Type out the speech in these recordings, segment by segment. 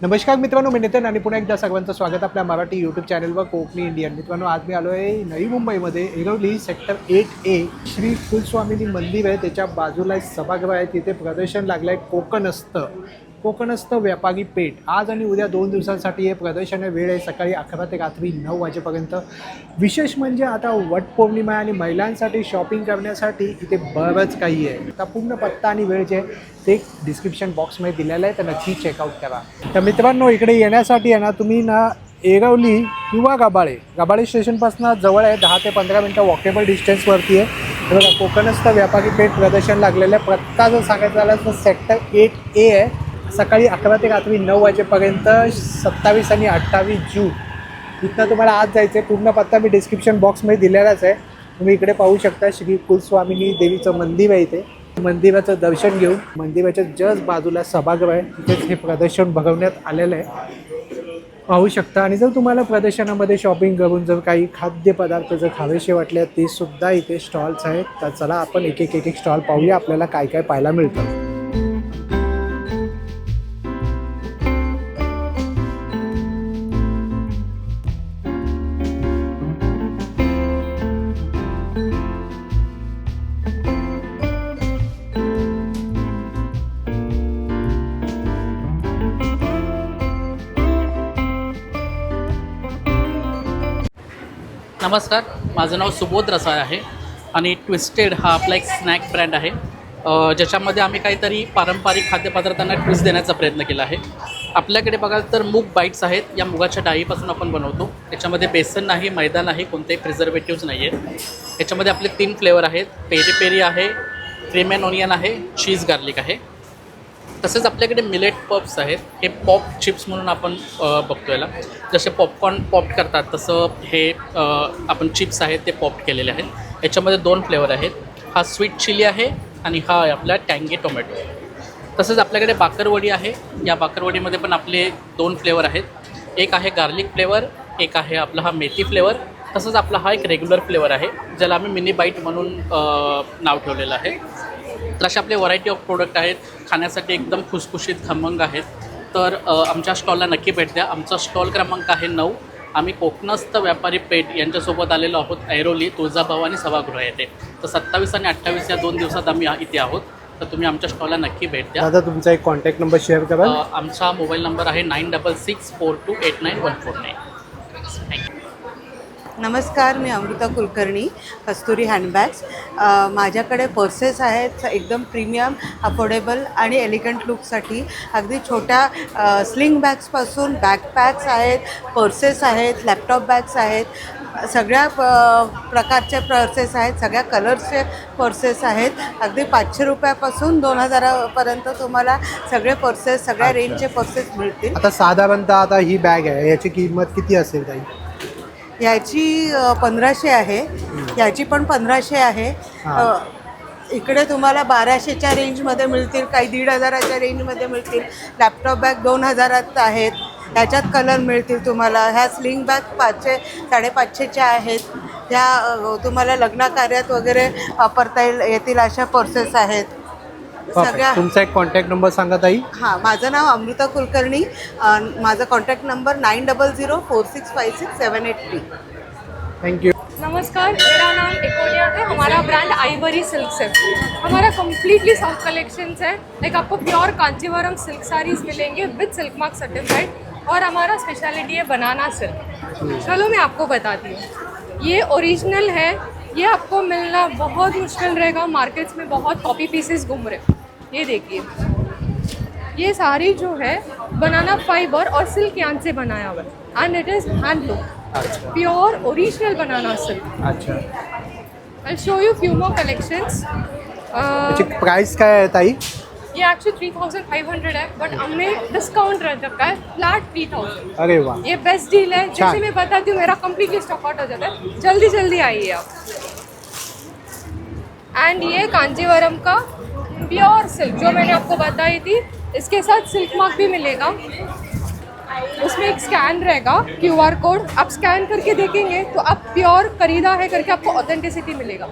नमस्कार मित्रांनो, मी नितीन आणि पुन्हा एकदा सर्वांचं स्वागत आपल्या मराठी यूट्यूब चॅनलवर कोकणी इंडियन. मित्रांनो, आज मी आलो आहे नवी मुंबईमध्ये ऐरोली सेक्टर 8A श्री कुलस्वामिनी मंदिर आहे. त्याच्या बाजूला एक सभागृह आहे. तिथे प्रदर्शन लागलं आहे कोकणस्थ व्यापारी पेठ. आज आणि उद्या 2 दिवसांसाठी हे प्रदर्शन आहे. वेळ आहे सकाळी 11 ते रात्री 9 वाजेपर्यंत. विशेष म्हणजे आता वटपौर्णिमा आणि महिलांसाठी शॉपिंग करण्यासाठी इथे बरंच काही आहे. आता पूर्ण पत्ता आणि वेळ जे आहे ते डिस्क्रिप्शन बॉक्समध्ये दिलेलं आहे, तर नक्की चेकआउट करा. तर मित्रांनो, इकडे येण्यासाठी आहे ना, तुम्ही ना ऐरोली किंवा गबाळे स्टेशनपासून जवळ आहे. 10 ते 15 मिनटं वॉकेबल डिस्टन्सवरती आहे. बघा, कोकणस्थ व्यापारी पेठ प्रदर्शन लागलेलं आहे. पत्ता जर सांगायचं झालं तर सेक्टर 8A आहे. सकाळी 11 ते रात्री 9 वाजेपर्यंत 27 आणि 28 जून इथनं तुम्हाला आज जायचं आहे. पूर्ण पत्ता मी डिस्क्रिप्शन बॉक्समध्ये दिलेलाच आहे. तुम्ही इकडे पाहू शकता श्री कुलस्वामिनी देवीचं मंदिर आहे. इथे मंदिराचं दर्शन घेऊन मंदिराच्या जस्ट बाजूला सभागृह आहे. तिथेच हे प्रदर्शन भरवण्यात आलेलं आहे, पाहू शकता. आणि जर तुम्हाला प्रदर्शनामध्ये शॉपिंग करून जर काही खाद्यपदार्थ जर खावेसे वाटले ते सुद्धा इथे स्टॉल्स आहेत. तर चला आपण एक एक स्टॉल पाहूया, आपल्याला काय काय पाहायला मिळतं. नमस्कार, माझं नाव सुबोध रसाळ आहे आणि ट्विस्टेड हा आपला एक स्नॅक ब्रँड आहे, ज्याच्यामध्ये आम्ही काहीतरी पारंपरिक खाद्यपदार्थांना ट्विस्ट देण्याचा प्रयत्न केला आहे. आपल्याकडे बघाल तर मूग बाईट्स आहेत. या मुगाच्या डाळीपासून आपण बनवतो. याच्यामध्ये बेसन नाही, मैदा नाही, कोणतेही प्रिझर्वेटिव्स नाही आहेत. याच्यामध्ये आपले 3 फ्लेवर आहेत. पेरी पेरी आहे, क्रीम अँड ऑनियन आहे, चीज गार्लिक आहे. तसेच आपल्याकडे मिलेट पफ्स आहेत. हे पॉप चिप्स म्हणून आपण बघतो. याला जसे पॉपकॉर्न पॉप्ड करतात तसं हे आपण चिप्स आहेत ते पॉप्ड केलेले आहेत. याच्यामध्ये 2 फ्लेवर आहेत. हा स्वीट चिली आहे आणि हा आहे आपला टँगी टोमॅटो. तसंच आपल्याकडे बाकरवडी आहे. या बाकरवडीमध्ये पण आपले 2 फ्लेवर आहेत. एक आहे गार्लिक फ्लेवर, एक आहे आपला हा मेथी फ्लेवर. तसंच आपला हा एक रेग्युलर फ्लेवर आहे, ज्याला आम्ही मिनी बाईट म्हणून नाव ठेवलेलं आहे. तर असे आपले व्हरायटी ऑफ प्रोडक्ट आहेत. खाण्यासाठी एकदम खुसखुशीत खमंग आहेत. तर आमच्या स्टॉलला नक्की भेट द्या. आमचा स्टॉल क्रमांक आहे 9. आम्ही कोकणस्थ व्यापारी पेठ यांच्यासोबत आलेलो आहोत ऐरोली तुळजाभवानी सभागृह येथे. तर 27 आणि 28 या 2 दिवसात आम्ही इथे आहोत. तर तुम्ही आमच्या स्टॉलला नक्की भेट द्या. दादा, तुमचा एक कॉन्टॅक्ट नंबर शेअर करा. आमचा मोबाईल नंबर आहे 9664289149. थँक्यू. नमस्कार, मी अमृता कुलकर्णी, कस्तुरी हँडबॅग्स. माझ्याकडे पर्सेस आहेत एकदम प्रीमियम, अफोर्डेबल आणि एलिगंट लुकसाठी. अगदी छोट्या स्लिंग बॅग्सपासून बॅकपॅक्स आहेत, पर्सेस आहेत, लॅपटॉप बॅग्स आहेत. सगळ्या प्रकारचे पर्सेस आहेत, सगळ्या कलर्सचे पर्सेस आहेत. अगदी 500 रुपयापासून 2000पर्यंत तुम्हाला सगळे पर्सेस, सगळ्या रेंजचे पर्सेस मिळतील. आता साधारणतः आता ही बॅग आहे, याची किंमत किती असेल ताई? याची 1500 आहे. याची पण 1500 आहे. इकडे तुम्हाला 1200च्या रेंजमध्ये मिळतील, काही 1500च्या रेंजमध्ये मिळतील. लॅपटॉप बॅग 2000त आहेत. त्याच्यात कलर मिळतील तुम्हाला. ह्या स्लिंग बॅग 500 550च्या आहेत. ह्या तुम्हाला लग्नकार्यात वगैरे वापरता येतील अशा पर्सेस आहेत सगळ्या. तुमचा एक कॉन्टॅक्ट नंबर सांगा ताई. हां, माझं नाव अमृता कुलकर्णी. माझा कॉन्टॅक्ट नंबर 9004656783. Thank you. नमस्कार, मेरा नाम एकोनिया है. हमारा ब्रांड आइवरी सिल्क्स है. हमारा कम्प्लीटली साउथ कलेक्शंस है. लाइक आपको प्योर कांचीवरम सिल्क साड़ीज़ मिलेंगे विद सिल्क मार्क सर्टिफाइड. और हमारा स्पेशलिटी है बनाना सिल्क. चलो मैं आपको बताती हूँ. ये ओरिजिनल है. ये आपको मिलना बहुत मुश्किल रहेगा. मार्केट्स में बहुत कॉपी पीसेस घूम रहे. ये देखिए, ये साड़ी जो है बनाना फाइबर और सिल्क यार्न से बनाया हुआ है. And it is handloom, pure original banana silk. अच्छा, I show you few more collections. याची प्राइस काय आहे ताई? ये एक्चुअली 3500 है, बट हमने डिस्काउंट रख रखा है, फ्लैट 3000. अरे वाह, ये बेस्ट डील है. जैसे मैं बताती हूँ, मेरा कम्प्लीटली स्टॉक आउट हो जाता है. जल्दी जल्दी आइए आप. एंड ये कांजीवरम का प्योर सिल्क जो मैंने आपको बताई थी, इसके साथ सिल्क मार्क भी मिलेगा. उसमें एक स्कैन रहेगा, QR कोड. आप स्कैन करके देखेंगे तो आप प्योर खरीदा है करके आपको ऑथेंटिसिटी मिलेगा.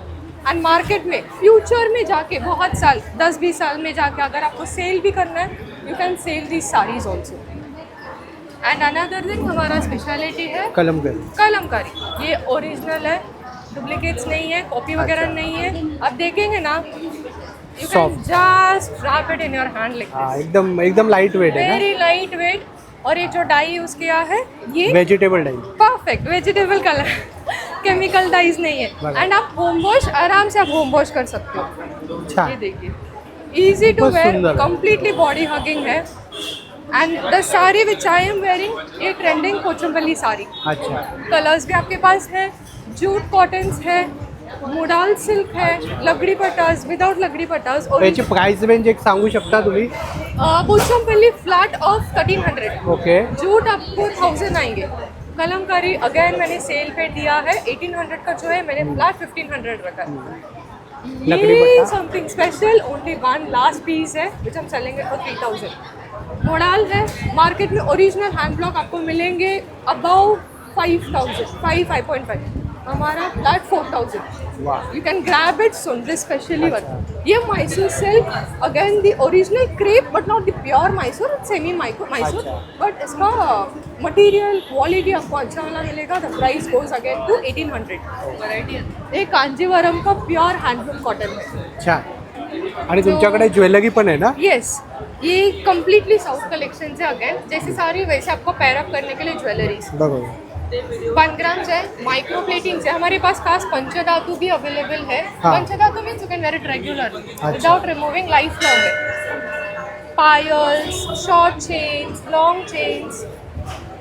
एंड मार्केट में फ्यूचर में जाके बहुत साल 10-20 साल में जाके अगर आपको सेल भी करना है, you can sell these saris also. End another thing हमारा स्पेशलिटी है कलमकारी. कलमकारी. ये ओरिजिनल है, डुप्लीकेट्स नहीं है, कॉपी वगैरह नहीं है. आप देखेंगे ना, you can Soft. Just wrap it in your hand like हा एकदम एकदम लाईट वेट आहे वेरी लाइट वेट. और ये जो डाई यूज किया है ना, ये vegetable dye. Perfect vegetable colour, chemical dyes नहीं है. एंड आप होम वॉश आराम से आप होम वॉश कर सकते हो. ये छान. देखिए इजी टू बहुत वेयर, सुंदर है. कंप्लीटली बॉडी हगिंग है. End the sari which I am wearing, ये ट्रेंडिंग कोचंबली साड़ी. अच्छा. कलर्स भी आपके पास है, जूट कॉटन्स है, मोडाल सिल्क है, लगड़ी पटास, विदाउट लगड़ी पटास. और याची प्राइस रेंज एक सांगू शकता तुम्ही? कोचंबली फ्लैट ऑफ 1300. ओके. जूट आपको 1000 आएंगे. कलमकारी अगेन मैंने सेल पे दिया है 1800 का, जो है मैंने फ्लैट 1500 रखा है. लकड़ी ये पट्टा. Something special, only one last piece है विच हम सेलिंग फॉर 3000. मोडाल है, मार्केट में ओरिजिनल हैंड ब्लॉक आपको मिलेंगे अबाउ 5000, 5.5. हमारा फ्लैट 4000. वाह. You can grab it Sundri specially one. ये Mysore silk, again the original crepe but not the pure Mysore, it's semi Mysore. अच्छा. But इसका material quality आपको अच्छा वाला मिलेगा. The price goes again to 1800. Variety है. ये कांजीवरम का pure handloom cotton है. छान. आणि तुमच्याकडे ज्वेलरी पण आहे ना? Yes. ये completely South collections है again. जैसी सारी वैसे आपको pair up करने के लिए ज्वेलरीज. बरोबर. 1 ग्राम्स है, माइक्रो प्लेटिंग है. हमारे पास खास पंचधातु भी अवेलेबल है. हाँ. पंचधातु means you can wear it regularly अच्छा. विदाउट रिमूविंग लाइफ लॉन्ग है. पायल्स, short chains, long chains,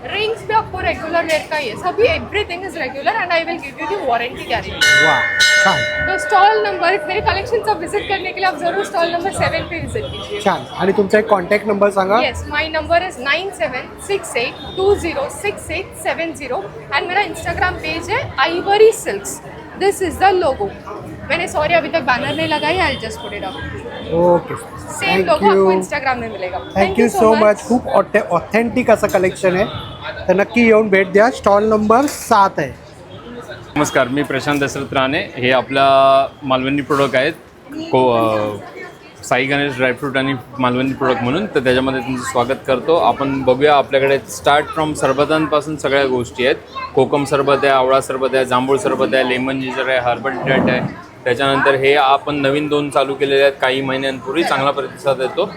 rings भी आपको रेगुलर रेट का ही है. सभी everything is regular and I will give you the warranty guarantee. वा. छान. तो स्टॉल नंबर, मेरे कलेक्शन सब विजिट करने के लिए आप जरूर स्टॉल नंबर 7 पे विजिट कीजिए. छान. आणि तुमचा एक कॉन्टॅक्ट नंबर सांगा. Yes, my number is 9768206870 and मेरा इंस्टाग्राम पेज है Ivory silks. This is the logo. Maine sorry अभी तक बैनर नहीं लगाई, I just put it up. Okay. Same logo आपको इंस्टाग्राम में मिलेगा. Thank you so much. खूप ऑथेंटिक असं कलेक्शन आहे, तर नक्की येऊन भेट द्या. स्टॉल नंबर 7 आहे. नमस्कार, मी प्रशांत दशरथ राणे. हे आपला मालवणी प्रोडक्ट आहेत साई गणेश ड्रायफ्रूट आणि मालवणी प्रोडक्ट म्हणून, तर त्याच्यामध्ये तुमचं स्वागत करतो. आपण बघूया, आपल्याकडे स्टार्ट फ्रॉम सरबतांपासून सगळ्या गोष्टी आहेत. कोकम सरबत आहे, आवळा सरबत आहे, जांभूळ सरबत आहे, लेमन जिंजर आहे, हर्बल डिटर्ट आहे. त्याच्यानंतर हे आपण नवीन 2 चालू केलेले आहेत काही महिन्यांपूर्वी, चांगला प्रतिसाद येतो.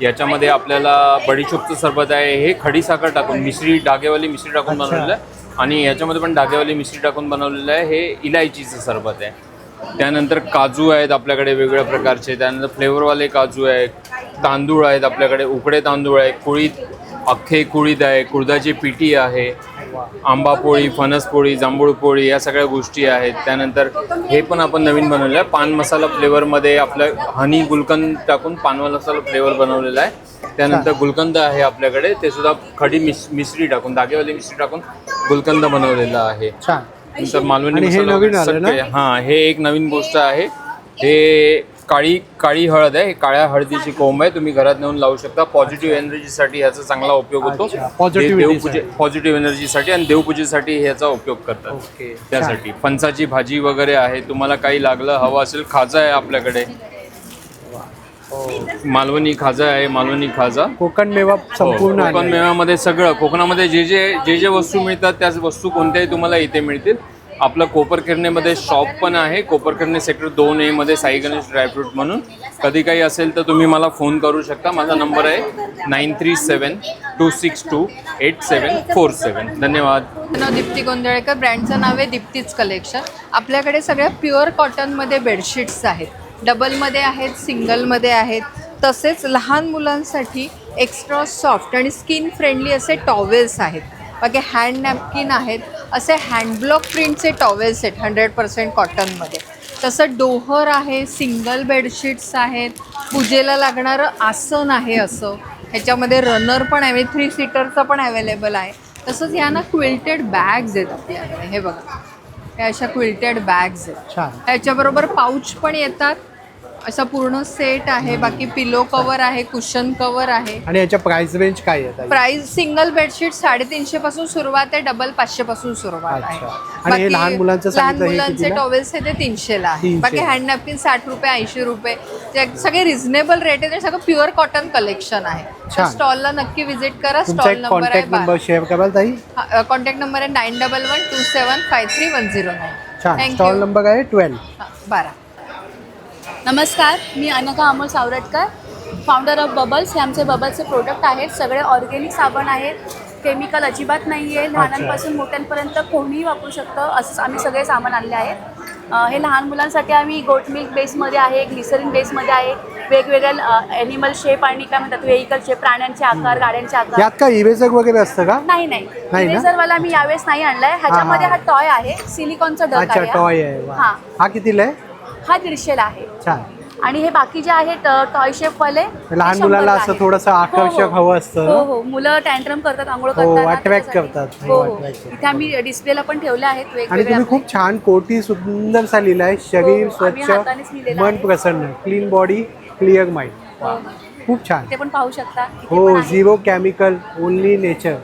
याच्यामध्ये आपल्याला बडीशोपचं सरबत आहे, हे खडीसाखर टाकून मिश्री, डागेवाली मिश्री टाकून बनवलेलं आहे. आणि याच्यामध्ये पण डागेवाली मिश्री टाकून बनवलेलं आहे. हे इलायचीचं सरबत आहे. त्यानंतर काजू आहेत आपल्याकडे वेगवेगळ्या प्रकारचे. त्यानंतर फ्लेवरवाले काजू आहेत. तांदूळ आहेत आपल्याकडे, उकडे तांदूळ आहे, कुळीत, अख्खे कुळीत आहे, कुळदाची पिठी आहे, आंबा पोळी, फणस पोळी, जांभूळ पोळी, या सगळ्या गोष्टी आहेत. त्यानंतर हे पण आपण नवीन बनवलं आहे, पान मसाला फ्लेवरमध्ये आपलं हनी गुलकंद टाकून पान मसाला फ्लेवर बनवलेला आहे. त्यानंतर गुलकंद आहे आपल्याकडे, ते सुद्धा खडी मिश्री टाकून, धागेवाली मिश्री टाकून गुलकंद बनवलेला आहे. छान. नंतर मालवणी आणि हे मसाला नवीन आलं ना? सगळे- हां, हे एक नवीन गोष्ट आहे. हे काळी हळद आहे. हे काळ्या हळदीची कोंब आहे, तुम्ही घरात नेऊन लावू शकता. पॉझिटिव्ह एनर्जीसाठी ह्याचा चांगला उपयोग होतो. अच्छा, positivity पॉझिटिव्ह एनर्जीसाठी आणि देवपूजेसाठी ह्याचा उपयोग करतात. ओके. त्यासाठी फणसाची भाजी वगैरे आहे. तुम्हाला काही लागलं हवं असेल, खाजा आहे आपल्याकडे, मालवणी खाजा आहे, मालवणी खाजा. कोकण मेवा संपूर्ण कोकण आहे. मेव्यामध्ये सगळं, कोकणामध्ये जे वस्तू मिळतात त्याच वस्तू कोणत्याही तुम्हाला इथे मिळतील. आपलं कोपरखिरणेमध्ये शॉप पण आहे, कोपरखिरणे सेक्टर 2A मध्ये साई गणेश ड्रायफ्रूट म्हणून. कधी काही असेल तर तुम्ही मला फोन करू शकता. माझा नंबर आहे 9372628747. धन्यवाद. नाव दीप्ती गोंधळेकर, ब्रँडचं नाव आहे दीप्तीज कलेक्शन. आपल्याकडे सगळ्या प्युअर कॉटनमध्ये बेडशीट्स आहेत. डबलमध्ये आहेत, सिंगलमध्ये आहेत. तसेच लहान मुलांसाठी एक्स्ट्रा सॉफ्ट आणि स्किन फ्रेंडली असे टॉवेल्स आहेत. बाकी हँड नॅपकिन आहेत. असे हँडब्लॉक प्रिंटचे टॉवेल्स आहेत 100% कॉटनमध्ये. तसं डोहर आहे, सिंगल बेडशीट्स आहेत, पूजेला लागणारं आसन आहे असं. ह्याच्यामध्ये रनर पण आहे, म्हणजे 3 सीटरचं पण अवेलेबल आहे. तसंच ह्यांना क्विल्टेड बॅग्स आहेत आपल्याकडे. हे बघा, हे अशा क्विल्टेड बॅग्स आहेत. छान. ह्याच्याबरोबर पाऊच पण येतात असा पूर्ण सेट आहे. बाकी पिलो कवर आहे, कुशन कवर आहे. आणि याच्या प्राइस रेंज काय आहे ताई? प्राइस सिंगल बेडशीट 350 पासून सुरुवात आहे, डबल 500 पासून सुरुवात आहे. अच्छा. आणि हे लहान मुलांचं लहान सांगितलं हे मुलांचे कितीला? टॉवेल्स आहे ते 300 ला आहे. 300. बाकी हँड नॅपकिन 60 रुपये, 80 रुपये, ते सगळे रिझनेबल रेट आहे. सगळं प्युअर कॉटन कलेक्शन आहे. छान. स्टॉलला नक्की व्हिजिट करा. तुमचा स्टॉल एक नंबर आहे कॉन्टॅक्ट नंबर शेअर कराल ताई? कॉन्टॅक्ट नंबर आहे 9112753109. छान. स्टॉल नंबर आहे 12. 12. नमस्कार, मी Anagha Amol Savartkar, founder of Bubbles. हे आमचे बबल्सचे प्रोडक्ट आहेत. सगळे ऑर्गॅनिक साबण आहेत, केमिकल अजिबात नाही आहे. लहानांपासून मोठ्यांपर्यंत कोणीही वापरू शकतं असं आम्ही सगळे सामान आणले आहेत. हे लहान मुलांसाठी आम्ही गोट मिल्क बेसमध्ये आहे, ग्लिसरीन बेसमध्ये आहे, वेगवेगळ्या ॲनिमल शेप आणि काय म्हणतात व्हेइकल शेप, प्राण्यांचे आकार, गाड्यांचे आकार. यात काय इरेजर वगैरे असतं का? नाही नाही ना? इरेझरवाला मी यावेळेस नाही आणलाय. ह्याच्यामध्ये हा टॉय आहे, सिलिकॉनचा डक अच्छा, आहे. टॉय आहे. वा. हां, हा कितीला आहे? हा 150ला आहे. छान. आणि हे बाकी जे आहेत टॉय शेपवाले लहान मुलाला असं थोडंसं आकर्षक हवं असतं. हो, मुलं टँट्रम करतात, आंघोळ हो, करतात, attract करतात. हो, attract करतात. इथे आम्ही डिस्प्लेला पण ठेवले आहेत आणि वेगवेगळे तुम्ही खूप छान कोटी सुंदरसा लिहिलाय. शरीर आम्ही स्वच्छ, हातानेच लिहिलेलं मन आहे. प्रसन्न, क्लीन बॉडी, क्लिअर माइंड. खूप छान. ते पण पाहू शकता. हो, zero chemical, only nature.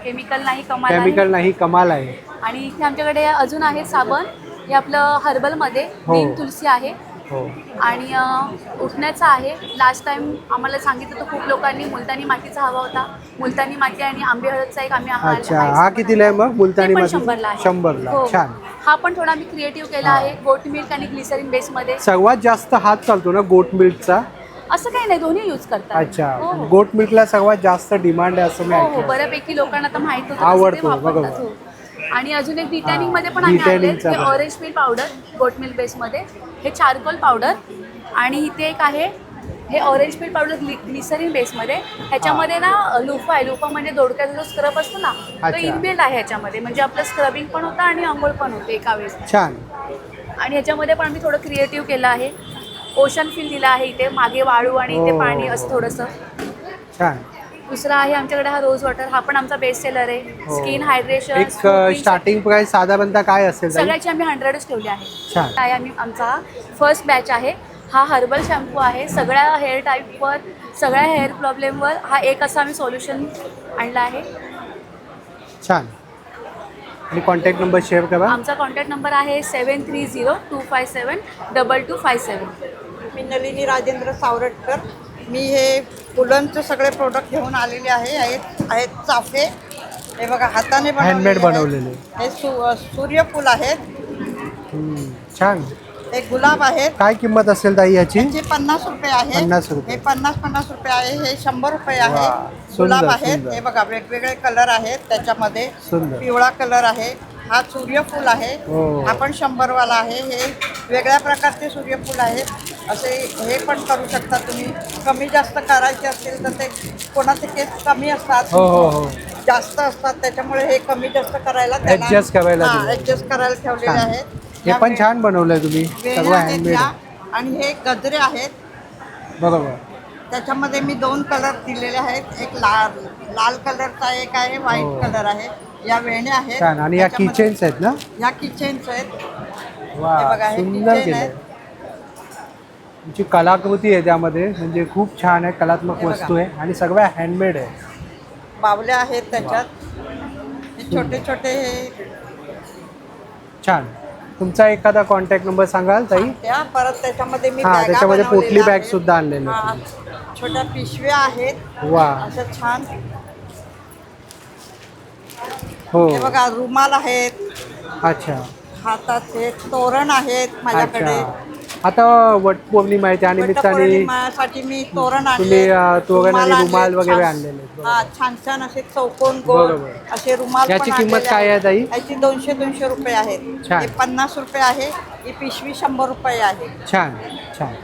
Chemical नाही, कमाल आहे. केमिकल नाही, कमाल आहे. आणि इथे आमच्याकडे अजून आहे साबण. हे आपलं हर्बलमध्ये हो. नीम तुलसी आहे हो. आणि उठण्याचा आहे. लास्ट टाइम आम्हाला सांगितलं तर खूप लोकांनी मुलतानी मातीचा हवा होता. मुलतानी माती आणि आंबे हळदचा एक आम्ही अच्छा, हा कितीला आहे मग? मुलतानी माती 100ला आहे. 100ला. हो. छान. हा पण थोडा आम्ही क्रिएटिव्ह केला आहे, गोट मिल्क आणि ग्लिसरीन बेसमध्ये. सर्वात जास्त हात चालतो ना गोट मिल्कचा? असं काही नाही, दोन्ही यूज करतात. अच्छा, हो, हो. गोट मिल्कला सर्वात जास्त डिमांड आहे असं मी हो हो, ऐकलं. बऱ्यापैकी लोकांना तर माहित होतं, आवडतो, तसं ते वापरतात. बरोबर. हो. आणि अजून एक डिटॅनिंग मध्ये पण आम्ही डिटॅनिंगचा आणले. हे पण. Orange milk powder goat milk बेसमध्ये, हे चारकोल पावडर आणि इथे एक आहे हे ऑरेंज मिल्क पावडर ग्लिसरीन बेसमध्ये. ह्याच्यामध्ये ना लुफा आहे. लुफा म्हणजे दोडक्याचा जो स्क्रब असतो ना, तो अच्छा. इनबिल्ड आहे ह्याच्यामध्ये. म्हणजे आपलं स्क्रबिंग पण होतं आणि आंघोळ पण होते एका वेळेस. छान. आणि ह्याच्यामध्ये पण आम्ही थोडं क्रिएटिव्ह केलं आहे. ओशन फील दिला आहे. इथे मागे वाळू आणि इथे हो. पाणी असं थोडंसं. छान. दुसरा आहे आमच्याकडे हा रोज वॉटर. हा पण आमचा बेस्ट सेलर आहे. हो. स्किन हायड्रेशन, एक स्टार्टिंग प्राइस साधारणतः काय असेल ताई? सगळ्याची आम्ही 100च ठेवली आहे. छान. आहे आम्ही आमचा फर्स्ट बॅच आहे. हा हर्बल शॅम्पू आहे. सगळ्या हेअर टाईपवर, सगळ्या हेअर प्रॉब्लेमवर हा एक असं आम्ही सोल्युशन आणलं आहे. छान. आणि कॉन्टॅक्ट नंबर शेअर करा. आमचा कॉन्टॅक्ट नंबर आहे 7302572257. मी नलिनी राजेंद्र सावरटकर. मी हे फुलांचे सगळे प्रोडक्ट घेऊन आलेले आहेत चाफे. हे बघा हाताने हँडमेड बनवलेले. हे सूर्यफूल आहेत. छान. हे गुलाब आहेत. काय किंमत असेल ताई याची? यांचे 50 रुपये आहे. 50 रुपये. हे 50 रुपये आहे. हे 100 रुपये आहे. वा, गुलाब सुंदर, आहेत. सुंदर. हे बघा वेगवेगळे कलर आहेत त्याच्यामध्ये. सुंदर. पिवळा कलर आहे. हा सूर्यफूल आहे. हो. हा पण 100 वाला आहे. हे वेगळ्या प्रकारचे सूर्यफूल आहेत. असे हे पण करू शकता तुम्ही. कमी जास्त करायचे असतील तर ते कोणाचे केस कमी असतात, हो हो हो. जास्त असतात, त्याच्यामुळे हे कमी जास्त करायला Adjust करायला दिलं. ऍडजस्ट करायला ठेवलेले छान. आहेत. हे पण छान बनवलंय तुम्ही. वेण्या सगळं आहेत हँडमेड. या. आणि हे गजरे आहेत. बरोबर. त्याच्यामध्ये मी 2 कलर दिलेले आहेत. एक लाल कलरचा एक आहे, व्हाईट हो. कलर आहे. या वेण्या आहेत. छान. आणि या त्याच्यामध्ये- किचन्स आहेत ना? या किचन्स आहेत. वा, हे बघा, हे सुंदर kitchen केलंय. आहेत. तुमची कलाकृती आहे त्यामध्ये, म्हणजे खूप छान आहे. कलात्मक हे बघा. वस्तू आहे आणि सगळ्या हँडमेड आहे. बावल्या आहेत त्याच्यात. हे छोटे छोटे हे छान. तुमचा एखादा कॉन्टॅक्ट नंबर सांगाल ताई? त्या परत त्याच्यामध्ये मी हा, बॅगा त्याच्यामध्ये बनवलेल्या पोटली बॅग आहेत. सुद्धा आणलेल्या हा, आहेत. छोट्या पिशव्या आहेत. वा. अशा छान. हो. हे बघा रुमाल आहेत. अच्छा. हाताचे तोरण आहेत माझ्याकडे. अच्छा. आता वटपौर्णिमा आहे त्या निमित्ताने वटपौर्णिमेसाठी मी तोरण आणले. तुम्ही तोरण आणि आणले, रुमाल वगैरे छान. आणलेले आहेत. बरोबर. हा, छान छान असे चौकोन गोल बरोबर. असे रुमाल याची पण किंमत आणलेले काय आहे आहेत. ताई? याची 200 रुपये आहेत. छान. हे 50 रुपये आहे. ही पिशवी 100 रुपये आहे. छान छान.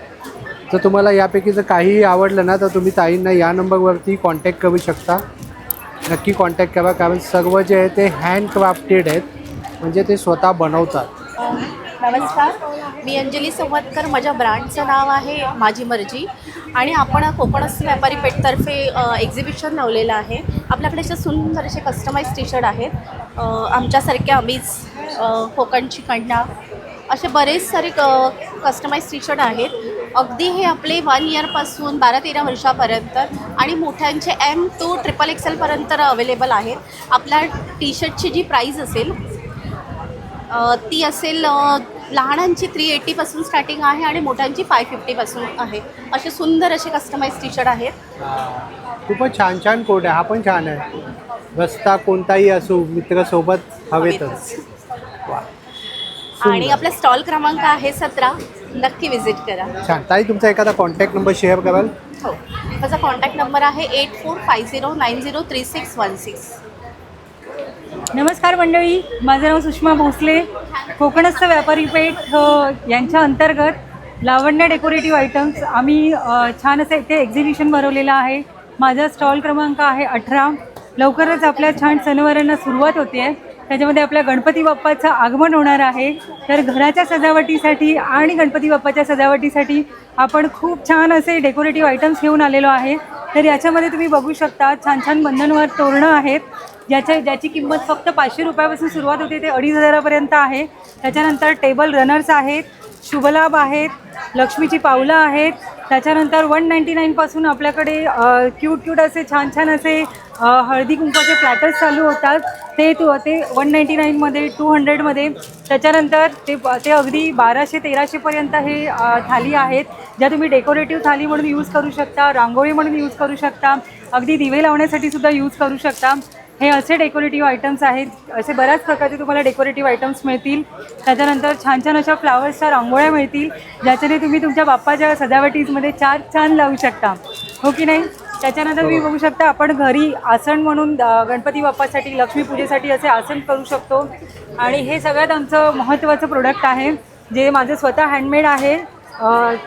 जर तुम्हाला यापैकी जर काही आवडलं ना तर तुम्ही ताईंना या नंबरवरती कॉन्टॅक्ट करू शकता. नक्की कॉन्टॅक्ट करा, कारण सर्व जे आहे ते हँडक्राफ्टेड आहेत, म्हणजे ते स्वतः बनवतात. नमस्कार, मी अंजली संवतकर. माझ्या ब्रँडचं नाव आहे माझी मर्जी आणि आपण कोकणस्थ व्यापारी पेठतर्फे एक्झिबिशन लावलेलं आहे. आपल्याकडे असे सुंदर असे कस्टमाइज टी शर्ट आहेत. आमच्यासारख्या अमीज, कोकणची कन्या, असे बरेच सारे कस्टमाइज टी शर्ट आहेत. अगदी हे आपले 1 इयरपासून 12-13 वर्षापर्यंत आणि मोठ्यांचे M to XXL पर्यंत अवेलेबल आहेत. आपल्या टी शर्टची जी प्राईस असेल ती असेल लहानांची 380 पासून स्टार्टिंग आहे आणि मोठ्यांची 550 पासून आहे. असे सुंदर असे कस्टमाइज टी शर्ट आहेत. खूपच छान छान कोट आहे. हा पण छान आहे. रस्ता कोणताही असो मित्र सोबत हवेतच. वा आणि आपला स्टॉल क्रमांक आहे 17. नक्की विजिट करा. छान. ताई तुमचा एखादा कॉन्टॅक्ट नंबर शेअर कराल? हो, माझा कॉन्टॅक्ट नंबर आहे 8450903616. नमस्कार मंडळी, माझं नाव सुषमा भोसले. कोकणस्थ व्यापारी पेठ यांच्या अंतर्गत लावण्य डेकोरेटिव्ह आयटम्स आम्ही छान असं इथे एक्झिबिशन भरवलेलं आहे. माझा स्टॉल क्रमांक आहे 18. लवकरच आपल्या छान सणवारांना सुरुवात होते आहे. त्याच्यामध्ये आपल्या गणपती बाप्पाचं आगमन होणार आहे. तर घराच्या सजावटीसाठी आणि गणपती बाप्पाच्या सजावटीसाठी आपण खूप छान असे डेकोरेटिव्ह आयटम्स घेऊन आलेलो आहे. तर याच्यामध्ये तुम्ही बघू शकता छान छान बंधनवार तोरणं आहेत ज्याची किंमत फक्त 500 रुपयापासून सुरुवात होते ते 2500पर्यंत आहे. त्याच्यानंतर टेबल रनर्स आहेत, शुभलाभ आहेत, लक्ष्मीची पावलं आहेत. त्याच्यानंतर 199 पासून आपल्याकडे क्यूट असे छान छान असे हळदी कुंकवाचे प्लॅटर्स चालू होतात. ते 199मध्ये 200मध्ये. त्याच्यानंतर ते अगदी 1200-1300पर्यंत हे थाली आहेत ज्या तुम्ही डेकोरेटिव्ह थाली म्हणून यूज करू शकता, रांगोळी म्हणून यूज करू शकता, अगदी दिवे लावण्यासाठी सुद्धा यूज करू शकता. हे असे डेकोरेटिव्ह आयटम्स आहेत. असे बऱ्याच प्रकारचे तुम्हाला डेकोरेटिव्ह आयटम्स मिळतील. त्याच्यानंतर छान छान अशा फ्लावर्सच्या रांगोळ्या मिळतील ज्याच्याने तुम्ही तुमच्या बाप्पाच्या सजावटीमध्ये छान लावू शकता, हो की नाही. त्याच्यानंतर तुम्ही बघू शकता आपण घरी आसन म्हणून गणपती बाप्पासाठी लक्ष्मीपूजेसाठी असे आसन करू शकतो. आणि हे सगळ्यात आमचं महत्त्वाचं प्रोडक्ट आहे जे माझं स्वतः हँडमेड आहे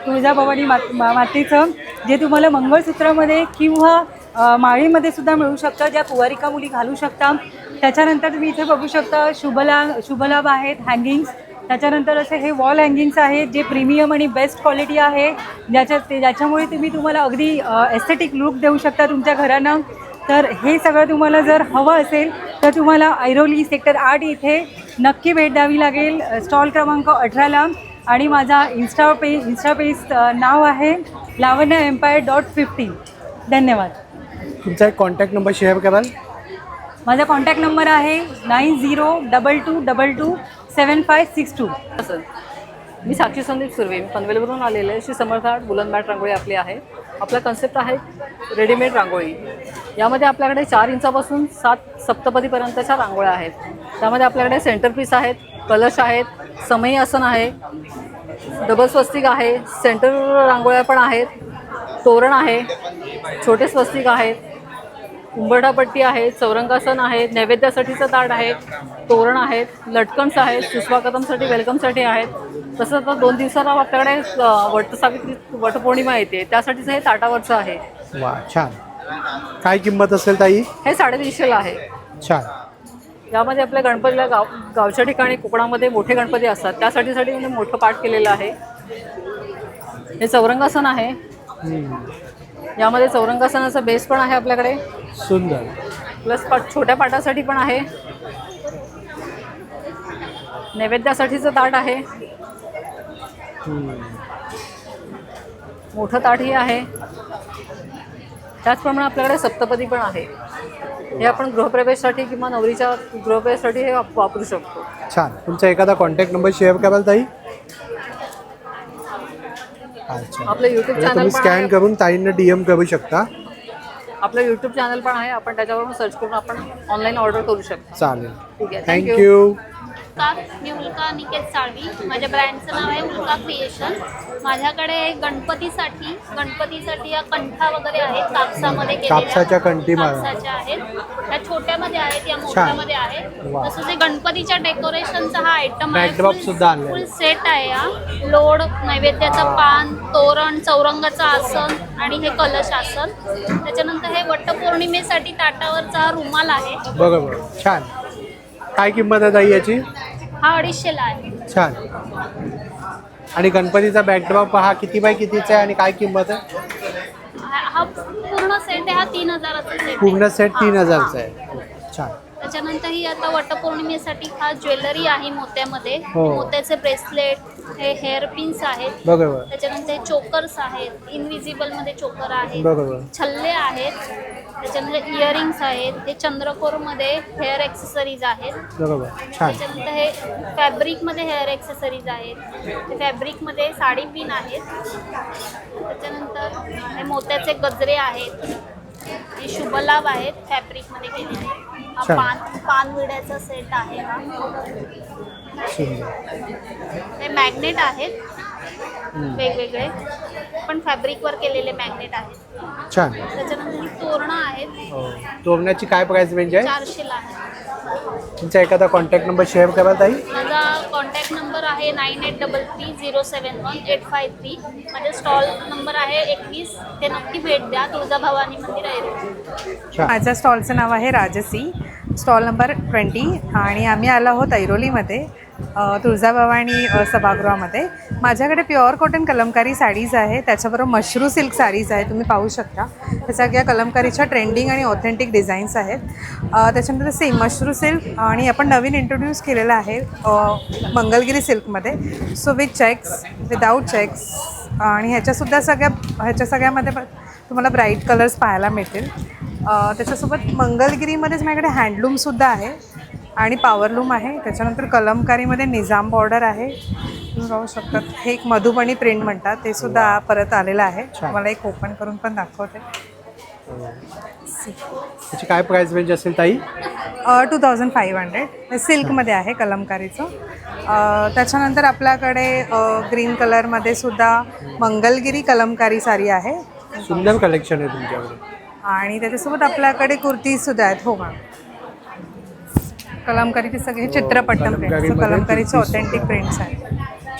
तुळजाभवानी मातेचं, जे तुम्हाला मंगळसूत्रामध्ये किंवा माळीमध्ये सुद्धा मिळू शकतं, ज्या कुवारिका मुली घालू शकता. त्याच्यानंतर तुम्ही इथे बघू शकता शुभलाभ आहेत हँगिंग्स. त्याच्यानंतर असे हे वॉल हँगिंग्स आहेत जे प्रीमियम आणि बेस्ट क्वालिटी आहे ज्याच्यामुळे तुम्हाला अगदी एस्थेटिक लुक देऊ शकता तुमच्या घरांना. तर हे सगळं तुम्हाला जर हवं असेल तर तुम्हाला ऐरोली सेक्टर 8 इथे नक्की भेट द्यावी लागेल स्टॉल क्रमांक 18ला. आणि माझा इंस्टा पेज नाव आहे lavanya.empire.50. धन्यवाद. तुमचा एक कॉन्टॅक्ट नंबर शेअर कराल? माझा कॉन्टॅक्ट नंबर आहे 9022227562. मी साक्षी संदीप सुर्वे, मी पनवेलवरून आलेले. Shri Samarth art woollen mat रांगोळी आपली आहे. आपला कन्सेप्ट आहे रेडीमेड रांगोळी. यामध्ये आपल्याकडे 4 इंचापासून 7 सप्तपदीपर्यंतच्या रांगोळ्या आहेत. त्यामध्ये आपल्याकडे सेंटरपीस आहेत, कलश आहेत, समई आसन आहे, डबल स्वस्तिक आहे, सेंटर रांगोळ्या पण आहेत, तोरण आहे, छोटे स्वस्तिक आहेत, उंबरठापट्टी आहे, चौरंगासन आहे, नैवेद्यासाठीचं ताट आहे, तोरण आहेत, लटकन्स आहेत, सुस्वागतमसाठी वेलकमसाठी आहेत. तसंच आता 2 दिवसाला आपल्याकडे वटपौर्णिमा येते त्यासाठीचं हे ताटावरचं आहे. वा छान. काय किंमत असेल ताई? हे 350ला आहे. छान. यामध्ये आपल्या गणपतीला गावच्या ठिकाणी कोकणामध्ये मोठे गणपती असतात त्यासाठी मी मोठं पाट केलेलं आहे. हे चौरंगासन आहे. यामध्ये चौरंगासनाचा बेस पण आहे आपल्याकडे. सुंदर. प्लस छोट्या पाटासाठी पण आहे. नैवेद्यासाठीचं ताट आहे. मोठं ताटही आहे. त्याचप्रमाणे आपल्याकडे सप्तपदी पण आहे. हे आपण गृहप्रवेशसाठी किंवा नवरीच्या गृहप्रवेशसाठी हे वापरू शकतो. छान. तुमचा एखादा कॉन्टॅक्ट नंबर शेअर कराल ताई? अच्छा. आपलं यूट्यूब चॅनल तुम्ही स्कॅन करून ताईंना DM करू शकता. आपलं यूट्यूब चॅनल पण आहे. आपण त्याच्यावरून सर्च करून आपण ऑनलाईन ऑर्डर करू शकतो. चालेल. ठीक आहे. थँक्यू. मी उल्का निकेत साळवी. माझ्या ब्रँडचं नाव आहे उल्का क्रिएशन. माझ्याकडे गणपतीसाठी या कंठा वगैरे आहेत कापसामध्ये केलेल्या. कापसाच्या कंठी कापसाच्या आहेत. त्या छोट्यामध्ये आहेत, या मोठ्यामध्ये आहेत. तसंच हे गणपतीच्या डेकोरेशनचा हा आयटम आहे. फुल सेट आहे. हा लोड, नैवेद्याचं पान, तोरण, चौरंगाचं आसन आणि हे कलश आसन. त्याच्यानंतर हे वटपौर्णिमेसाठी ताटावरचा हा रुमाल आहे. बरोबर. छान. काय किंमत आहे ताई याची? हा 250ला आहे. छान. आणि गणपतीचा बॅकड्रॉप हा किती बाय कितीचा आहे आणि काय किंमत आहे? हा पूर्ण सेट आहे. हा 3000चा सेट. पूर्ण सेट 3000चा आहे. छान. त्याच्यानंतर ही आता वटपौर्णिमेसाठी खास ज्वेलरी आहे मोत्यामध्ये. हो. मोत्याचे ब्रेसलेट, हे हेअर पिन्स आहेत. बरोबर त्याच्यानंतर हे चोकर्स आहेत, इनविजिबल मध्ये चोकर आहेत, बरोबर छल्ले आहेत, त्याच्यानंतर इयरिंग्स आहेत, हे चंद्रकोरमध्ये हेअर एक्सेसरीज आहेत. बरोबर छान. त्याच्यानंतर हे फॅब्रिकमध्ये हेअर एक्सेसरीज आहेत, ते फॅब्रिकमध्ये साडी पिन आहेत. त्याच्यानंतर हे मोत्याचे गजरे आहेत, हे शुभलाभ आहेत फॅब्रिकमध्ये केलेले. हा छान. पानविड्याचा सेट आहे हा. सुंदर. हे मॅग्नेट आहेत वेगवेगळे, पण फॅब्रिकवर केलेले मॅग्नेट आहेत. छान. त्याच्यानंतर ही तोरणं आहेत, हो. तोरणाची काय प्राइस रेंज आहे? 400ला आहे. तुमचा एखादा कॉन्टॅक्ट नंबर शेअर करा ताई. माझा कॉन्टॅक्ट नंबर आहे 9833071853. माझा स्टॉल नंबर आहे 21. ते नक्की भेट द्या. तुळजाभवानी मंदिर आहे. छान. माझ्या स्टॉलचं नाव आहे राजसी, स्टॉल नंबर 20 आणि आम्ही आलो आहोत ऐरोलीमध्ये तुळजाभवानी सभागृहामध्ये. माझ्याकडे प्युअर कॉटन कलमकारी साडीज आहे, त्याच्याबरोबर मशरू सिल्क साडीज आहे, तुम्ही पाहू शकता. त्या सगळ्या कलमकारीच्या ट्रेंडिंग आणि ऑथेंटिक डिझाईन्स आहेत. त्याच्यानंतर सेम मशरू सिल्क आणि आपण नवीन इंट्रोड्यूस केलेलं आहे मंगलगिरी सिल्कमध्ये. So with checks, without checks आणि ह्याच्या सगळ्यामध्ये तुम्हाला ब्राईट कलर्स पाहायला मिळतील. त्याच्यासोबत मंगलगिरीमध्येच माझ्याकडे हँडलूमसुद्धा आहे आणि पॉवरलूम आहे. त्याच्यानंतर कलमकारीमध्ये निजाम बॉर्डर आहे, तुम्ही पाहू शकता. हे एक मधुबनी प्रिंट म्हणतात, ते सुद्धा परत आलेलं आहे. मला एक ओपन करून पण दाखवते. त्याची काय प्राइस रेंज असेल ताई? 2500. सिल्कमध्ये आहे कलमकारीचं. त्याच्यानंतर आपल्याकडे ग्रीन कलरमध्ये सुद्धा मंगलगिरी कलमकारी साडी आहे. सुंदर कलेक्शन आहे तुमच्याकडे. आणि त्याच्यासोबत आपल्याकडे कुर्तीसुद्धा आहेत. हो मॅम, कलमकारीचे सगळे चित्रपट्टम प्रिंट्स, कलमकारीचे ऑथेंटिक प्रिंट्स आहेत.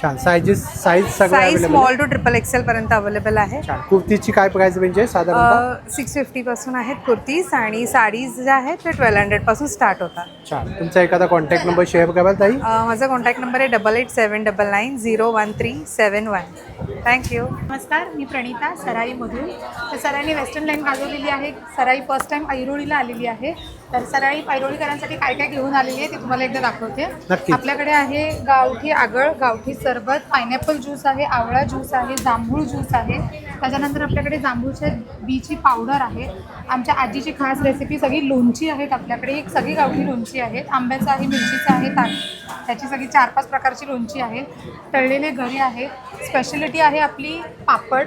छान. साईज सगळं size available small to XXL पर्यंत अवेलेबल आहे. छान. कुर्तीची काय प्राइस रेंज आहे साधारणतः? 650 पासून आहेत कुर्तीज आणि साडीज ज्या आहेत ते 1200 पासून स्टार्ट होतात. छान. तुमचा एखादा कॉन्टॅक्ट नंबर शेअर करा ताई. माझा कॉन्टॅक्ट नंबर आहे 887999011371. थँक्यू. नमस्कार, मी प्रणिता सराईमधून. तर सराईने वेस्टर्न लाईन गाजवलेली आहे. सराई फर्स्ट टाईम ऐरोलीला आलेली आहे. तर सराई ऐरोलीकरांसाठी काय काय घेऊन आलेली आहे ते तुम्हाला एकदा दाखवते. आपल्याकडे आहे गावठी आगळ, गावठी सरबत, पायनॅपल ज्यूस आहे, आवळा ज्यूस आहे, जांभूळ ज्यूस आहे. त्याच्यानंतर आपल्याकडे जांभूळच्या बीची पावडर आहे. आमच्या आजीची खास रेसिपी सगळी लोणची आहेत आपल्याकडे. एक सगळी गावठी लोणची आहेत, आंब्याचं आहे, मिरचीचं आहे, त्याची सगळी 4-5 प्रकारची लोणची आहे. तळलेले गरे आहे. स्पेशलिटी आहे आपली पापड.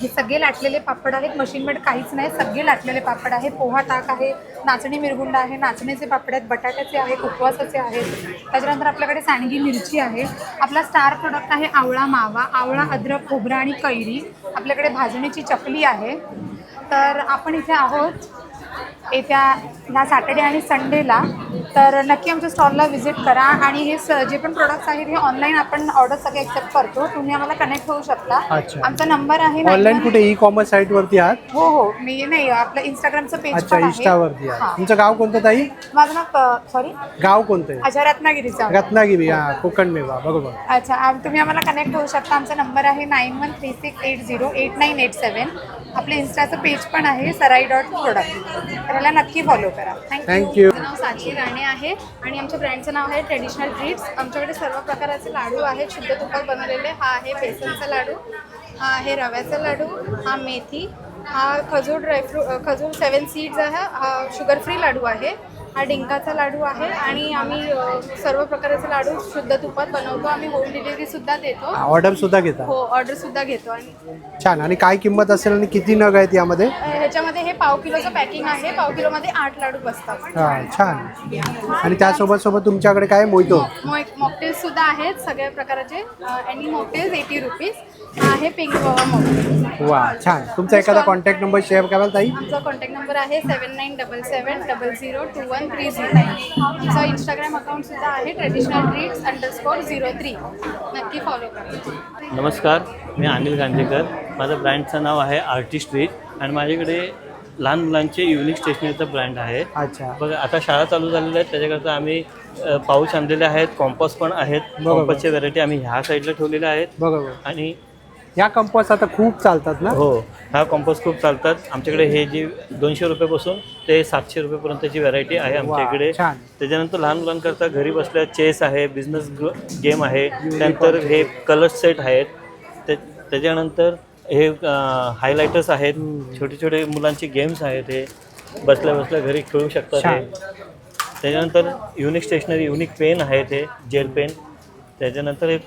हे सगळे लाटलेले पापड आहेत, मशीनमेड काहीच नाही, सगळे लाटलेले पापड आहे. पोहा ताक आहे, नाचणी मिरगुंडा आहे, नाचणीचे पापड आहेत, बटाट्याचे आहेत, उपवासाचे आहेत. त्याच्यानंतर आपल्याकडे सांडगी मिरची आहे. आपला स्टार प्रोडक्ट आहे आवळा मावा, आवळा, अद्रक, खोबरं आणि कैरी. आपल्याकडे भाजणीची चकली आहे. तर आपण इथे आहोत येत्या ह्या सॅटर्डे आणि संडेला. तर नक्की आमच्या स्टॉलला व्हिजिट करा. आणि हे जे पण प्रोडक्ट्स आहेत हे ऑनलाईन आपण ऑर्डर सगळे एक्सेप्ट करतो. तुम्ही आम्हाला कनेक्ट होऊ शकता. आमचा नंबर आहे ऑनलाईन कुठे ई-कॉमर्स साईट वरती आहात? हो, मी नाही, आपलं इंस्टाग्रामचं पेज अच्छा, पण आहे. इंस्टावरती आहे. तुमचं गाव कोणतं ताई? माझं नाव सॉरी गाव कोणतं आहे? अच्छा, रत्नागिरीचं. रत्नागिरी. हा, कोकण मेवा. बरोबर. अच्छा, तुम्ही आम्हाला कनेक्ट होऊ शकता. आमचा नंबर आहे 9136808987. आपलं इन्स्टाचं पेज पण आहे सराई.प्रोडक्ट. तर याला नक्की फॉलो करा. थँक्यू. माझं नाव साची राणे आहे आणि आमच्या ब्रँडचं नाव आहे ट्रेडिशनल ट्रीट्स. आमच्याकडे सर्व प्रकारचे लाडू आहेत शुद्ध तुपात बनवलेले. हा आहे बेसनचा लाडू, हा आहे रव्याचा लाडू, हा मेथी, हा खजूर खजूर 7 सीड्स आहे, हा शुगर फ्री लाडू आहे, हा डिंकाचा लाडू आहे. आणि आम्ही सर्व प्रकारचे लाडू शुद्ध तुपात बनवतो. आम्ही होम डिलिव्हरी सुद्धा देतो. ऑर्डर सुद्धा घेता? हो, ऑर्डर सुद्धा घेतो. आणि छान. आणि काय किंमत असेल आणि किती नग आहेत यामध्ये? ह्याच्यामध्ये हे पाव किलोचं पॅकिंग आहे. पाव किलोमध्ये 8 लाडू बसतात. हा, छान. आणि त्यासोबत तुमच्याकडे काय मोहितो? मॉकटेल्स सुद्धा आहेत सगळ्या प्रकारचे. Any mocktails 80 rupees. आहे पिंक गोवा मॉकटेल. वा, छान. तुमचा एखादा कॉन्टॅक्ट नंबर शेअर कराल ताई? आमचा कॉन्टॅक्ट नंबर आहे 7977002130. आमचा इंस्टाग्राम अकाउंट सुद्धा आहे ट्रेडिशनल ट्रीट्स _03. नक्की फॉलो करा. नमस्कार, मी अनिल गांजेकर. माझं ब्रँडचं नाव आहे आर्टिस्ट स्ट्रीट आणि माझ्याकडे लहान मुलांचे युनिक स्टेशनरीचा ब्रँड आहे. अच्छा. बघा, आता शाळा चालू झालेल्या आहेत, त्याच्याकरता आम्ही पाऊच आणलेले आहेत, कॉम्पॉस पण आहेत. कॉम्पॉसचे व्हरायटी आम्ही ह्या साईडला ठेवलेल्या आहेत. बरोबर. आणि या कंपॉस आता खूप चालतात ना? हो, हा कॉम्पोस्ट खूप चालतात आमच्याकडे. हे जे 200 रुपयापासून ते 700 रुपयापर्यंतची व्हरायटी आहे आमच्याकडे. छान. त्याच्यानंतर लहान मुलांकरता घरी बसल्या चेस आहे, बिझनेस गेम आहे, त्यानंतर हे कलर सेट आहेत. त्याच्यानंतर हे हायलायटर्स आहेत, छोटे छोटे मुलांचे गेम्स आहेत, हे बसल्या बसल्या घरी खेळू शकतात हे. त्याच्यानंतर युनिक स्टेशनरी, युनिक पेन आहेत, हे जेल पेन. त्याच्यानंतर हे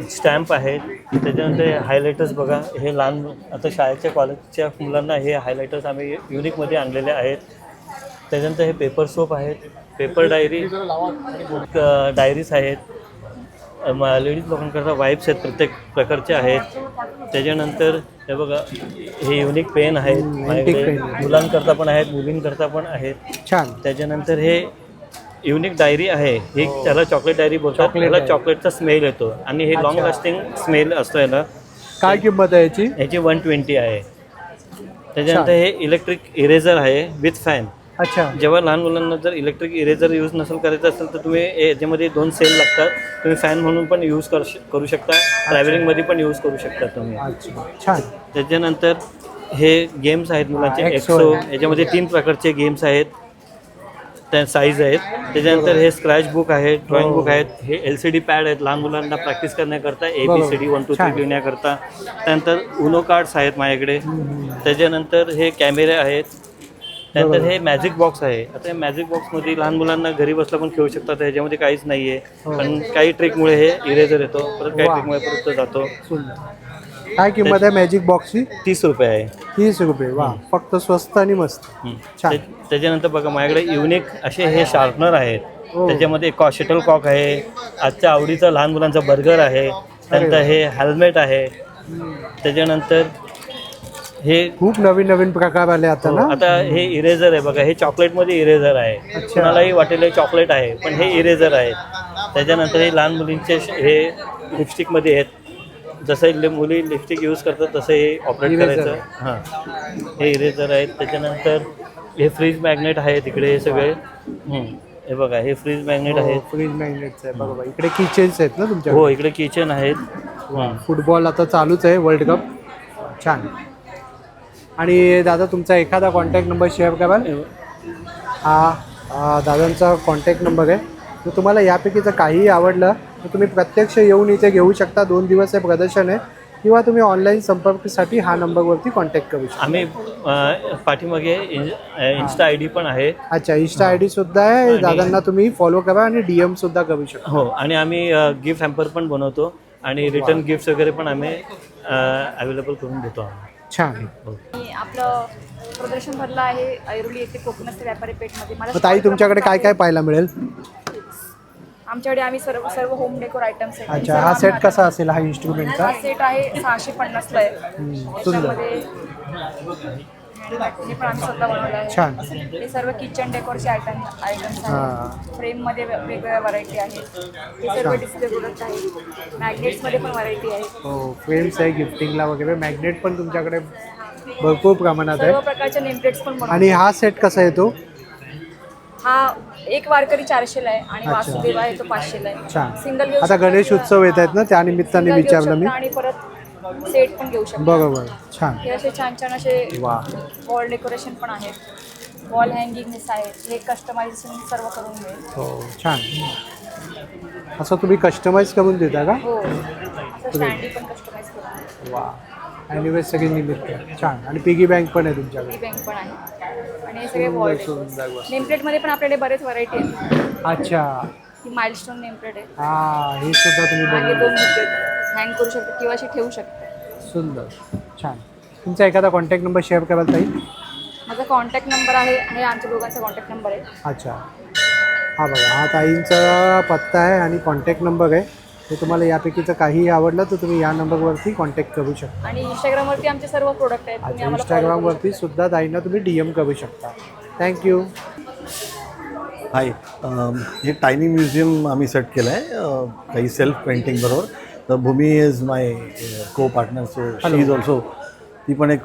स्टॅम्प आहेत. त्याच्यानंतर हे हायलायटर्स बघा, हे लहान आता शाळेच्या कॉलेजच्या मुलांना हे हायलायटर्स आम्ही युनिकमध्ये आणलेले आहेत. त्याच्यानंतर हे पेपर सोप आहेत, पेपर डायरीज आहेत, लेडीज लोकांकरता वाईप्स आहेत, प्रत्येक प्रकारचे आहेत. त्याच्यानंतर हे बघा, हे युनिक पेन आहेत माझ्याकडे, मुलांकरता पण आहेत, मुलींकरता पण आहेत. छान. त्याच्यानंतर हे युनिक डायरी आहे, ही त्याला चॉकलेट डायरी बोलतात. त्याला चॉकलेटचा स्मेल येतो आणि हे लॉंग लास्टिंग स्मेल असतो याला. काय किंमत आहे याची? याची 120 आहे. त्याच्यानंतर हे इलेक्ट्रिक इरेझर आहे विथ फॅन. अच्छा. जेव्हा लहान मुलांना जर इलेक्ट्रिक इरेझर यूज नसेल करायचं असेल तर तुम्ही याच्यामध्ये 2 सेल लागतात. तुम्ही फॅन म्हणून पण यूज करू शकता, ट्रॅव्हलिंगमध्ये पण यूज करू शकता तुम्ही. छान. त्याच्यानंतर हे गेम्स आहेत मुलांचे एक्सो. याच्यामध्ये 3 प्रकारचे गेम्स आहेत, त्या साईज आहेत. त्याच्यानंतर हे स्क्रॅच बुक आहे, ड्रॉइंग बुक आहेत, हे LCD पॅड आहेत लहान मुलांना प्रॅक्टिस करण्याकरता, ABCD 1 2 3 लिहिण्याकरता. त्यानंतर उनो कार्ड्स आहेत माझ्याकडे. त्याच्यानंतर हे कॅमेरे आहेत. त्यानंतर हे मॅजिक बॉक्स आहे. आता हे मॅजिक बॉक्समध्ये लहान मुलांना घरी बसला पण खेळू शकतात. ह्याच्यामध्ये काहीच नाही आहे, पण काही ट्रिकमुळे हे इरेझर येतो, परत काही ट्रिकमुळे परत तो जातो. काय किंमत आहे मॅजिक बॉक्सची? 30 रुपये आहे. 30 रुपये. वा, फक्त स्वस्त आणि मस्त. छान. त्याच्यानंतर बघा माझ्याकडे युनिक असे हे शार्पनर आहेत. त्याच्यामध्ये शटल कॉक आहे, आजच्या आवडीचा लहान मुलांचा बर्गर आहे. त्यानंतर हे हेल्मेट आहे. त्याच्यानंतर हे खूप नवीन नवीन प्रकार आले आता ना. आता हे इरेझर आहे बघा, हे चॉकलेटमध्ये इरेझर आहे. कोणालाही वाटेल हे चॉकलेट आहे, पण हे इरेझर आहे. त्याच्यानंतर हे लहान मुलींचे हे लिपस्टिकमध्ये आहेत. जसं मुली लिपस्टिक यूज करतात तसं हे ऑपरेट करायचं. हां, हे इरेझर आहेत. त्याच्यानंतर हे फ्रीज मॅग्नेट आहे तिकडे, हे सगळे. हे बघा, हे फ्रीज मॅग्नेट आहेत. फ्रीज मॅग्नेट्स आहे बघा. इकडे किचन्स आहेत ना तुमच्या? हो, इकडे किचन आहेत. फुटबॉल आता चालूच आहे, वर्ल्ड कप. छान. आणि दादा तुमचा एखादा कॉन्टॅक्ट नंबर शेअर कराल? हा दादांचा कॉन्टॅक्ट नंबर आहे. तर तुम्हाला यापैकीचं काहीही आवडलं तर तुम्ही प्रत्यक्ष येऊन इथे घेऊ शकता. 2 दिवस हे प्रदर्शन आहे, किंवा तुम्ही ऑनलाईन संपर्कासाठी हा नंबरवरती कॉन्टॅक्ट करू शकता. आम्ही पाठीमागे इन्स्टा ID पण आहे. अच्छा, इन्स्टा ID सुद्धा आहे. दादांना तुम्ही फॉलो करा आणि DM सुद्धा करू शकता. हो, आणि आम्ही गिफ्ट हॅम्पर पण बनवतो आणि रिटर्न गिफ्ट्स वगैरे पण आम्ही अवेलेबल करून देतो. छान. आपलं प्रदर्शन भरलं आहे ऐरोली येथे कोकणस्थ व्यापारी पेठमध्ये. ताई तुमच्याकडे काय काय पाहायला मिळेल? आमच्याकडे आम्ही सर्व होम डेकोर आयटम्स आहेत. अच्छा, हा सेट कसा असेल हा इन्स्ट्रुमेंटचा? हा सेट आहे 650ला आहे. त्याच्यामध्ये हे पण आम्ही स्वतः बनवलं आहे. छान. हे सर्व किचन डेकोरचे आयटम्स आहेत. फ्रेममध्ये वेगवेगळ्या व्हरायटी आहेत. हे सर्व डिस्प्ले प्रोडक्ट आहेत. मॅग्नेट्समध्ये पण व्हरायटी आहे. हो, फ्रेम्स आहे गिफ्टिंगला वगैरे. मॅग्नेट पण तुमच्याकडे भरपूर प्रमाणात आहे. सर्व प्रकारचे नेमप्लेट्स पण बनवतो. आणि हा सेट कसा येतो? हा एक वारकरी 400ला आहे आणि वासुदेव आहे तो 500ला आहे. छान. सिंगल आता गणेश उत्सव येत आहेत ना, त्या निमित्ताने विचारलं मी. आणि परत सेट पण घेऊ शकतो. बरोबर. छान. हे असे छान छान असे वा, वॉल डेकोरेशन पण आहेत. वॉल हँगिंग्स आहेत. हे कस्टमायझेशन सर्व करून मिळेल. हो, छान. असं तुम्ही कस्टमाइज करून देता का? हो, असं स्टँडी पण कस्टमाइज करून. वा, ॲनिव्हर्सरी निमित्त. छान. आणि पिगी बँक पण आहे तुमच्याकडे? पिगी बँक पण आहे. आणि हे सगळे वॉल नेमप्लेटमध्ये पण आपल्याकडे बरेच व्हरायटी आहेत. अच्छा. ही माइलस्टोन नेमप्लेट आहे. हा, हे सुद्धा तुम्ही मागे बनवलं? 2 आहेत. हँग करू शकता किंवा अशी ठेवू शकता. सुंदर. छान. तुमचा एखादा कॉन्टॅक्ट नंबर शेअर कराल ताई? माझा कॉन्टॅक्ट नंबर आहे, हे आमच्या दोघांचा कॉन्टॅक्ट नंबर आहे. अच्छा. हा बघा, हा ताईंचा पत्ता आहे आणि कॉन्टॅक्ट नंबर आहे. ते तुम्हाला यापैकीचं काहीही आवडलं तर तुम्ही या नंबरवरती कॉन्टॅक्ट करू शकता. आणि इंस्टाग्रामवरती आमचे सर्व प्रोडक्ट आहेत. अच्छा, इंस्टाग्रामवरती सुद्धा ताईंना तुम्ही DM करू शकता. थँक्यू. हाय, हे टायनी म्युझियम आम्ही सेट केलं आहे काही सेल्फ पेंटिंग बरोबर. तर भूमी इज माय को partner, so she is also, ती पण एक